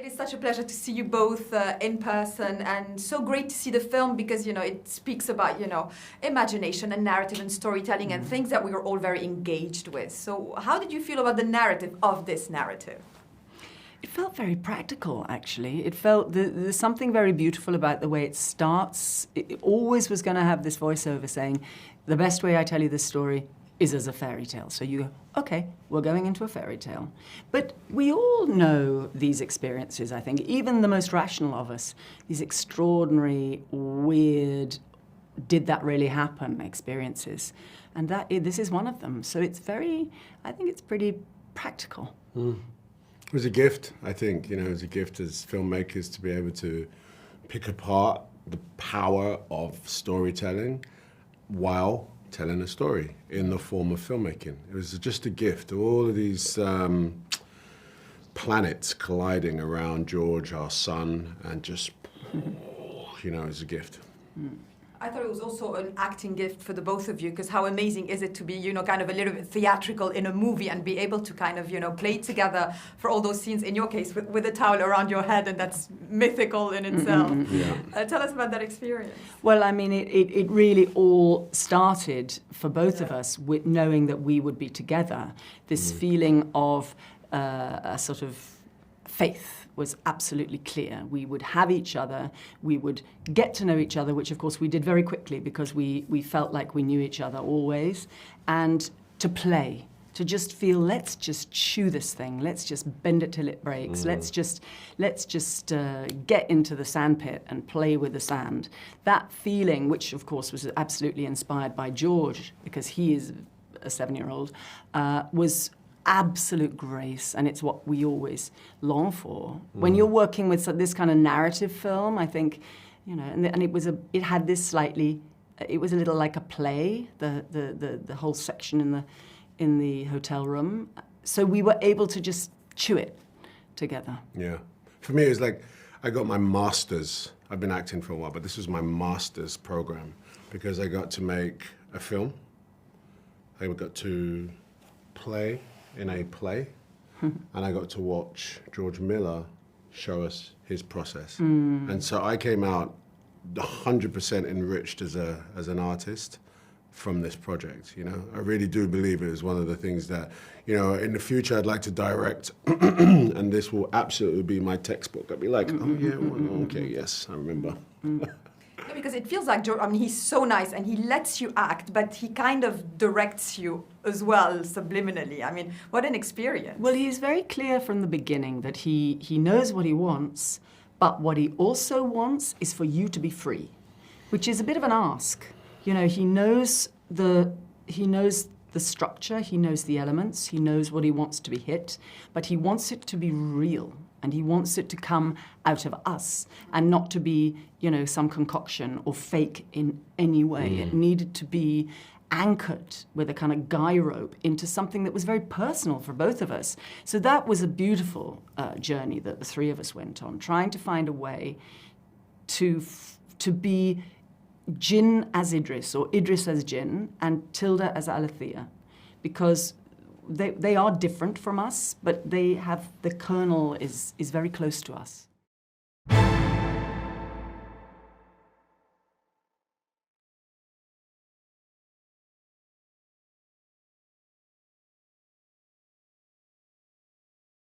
It's such a pleasure to see you both in person, and so great to see the film because, you know, it speaks about, you know, imagination and narrative and storytelling and things that we were all very engaged with. So how did you feel about the narrative of this narrative? It felt very practical, actually. It felt, there's something very beautiful about the way it starts. It always was going to have this voiceover saying, the best way I tell you this story is as a fairy tale. So you go, okay, we're going into a fairy tale. But we all know these experiences, I think, even the most rational of us, these extraordinary, weird, did that really happen experiences. And this is one of them. So it's very, I think it's pretty practical. It was a gift, I think. You know, it was a gift as filmmakers to be able to pick apart the power of storytelling while telling a story in the form of filmmaking. It was just a gift. All of these planets colliding around George, our son, and just, you know, it was a gift. I thought it was also an acting gift for the both of you, because how amazing is it to be, you know, kind of a little bit theatrical in a movie and be able to kind of, you know, play together for all those scenes, in your case, with a towel around your head, and that's mythical in itself. Tell us about that experience. Well, I mean, it really all started for both of us with knowing that we would be together. This feeling of a sort of faith was absolutely clear. We would have each other, we would get to know each other, which of course we did very quickly because we felt like we knew each other always, and to play, to just feel, let's just chew this thing, let's just bend it till it breaks, let's just get into the sandpit and play with the sand. That feeling, which of course was absolutely inspired by George, because he is a 7-year-old, was absolute grace, and it's what we always long for. When you're working with this kind of narrative film, I think, you know, and it had this slightly, it was a little like a play, the whole section in the hotel room. So we were able to just chew it together. Yeah. For me, it was like, I got my master's. I've been acting for a while, but this was my master's program because I got to make a film. I got to play in a play, and I got to watch George Miller show us his process. And so I came out 100% enriched as an artist from this project, you know. I really do believe it is one of the things that, you know, in the future I'd like to direct, and this will absolutely be my textbook. I'd be like, oh yeah, well, okay, yes, I remember. Yeah, because it feels like George, I mean, he's so nice and he lets you act, but he kind of directs you as well, subliminally. I mean, what an experience. Well, he's very clear from the beginning that he knows what he wants, but what he also wants is for you to be free, which is a bit of an ask. You know, he knows the structure, he knows the elements, he knows what he wants to be hit, but he wants it to be real. And he wants it to come out of us and not to be, you know, some concoction or fake in any way. It needed to be anchored with a kind of guy rope into something that was very personal for both of us. So that was a beautiful journey that the three of us went on, trying to find a way to be Jinn as Idris, or Idris as Jinn, and Tilda as Alethea, because they are different from us, but they have, the kernel is very close to us.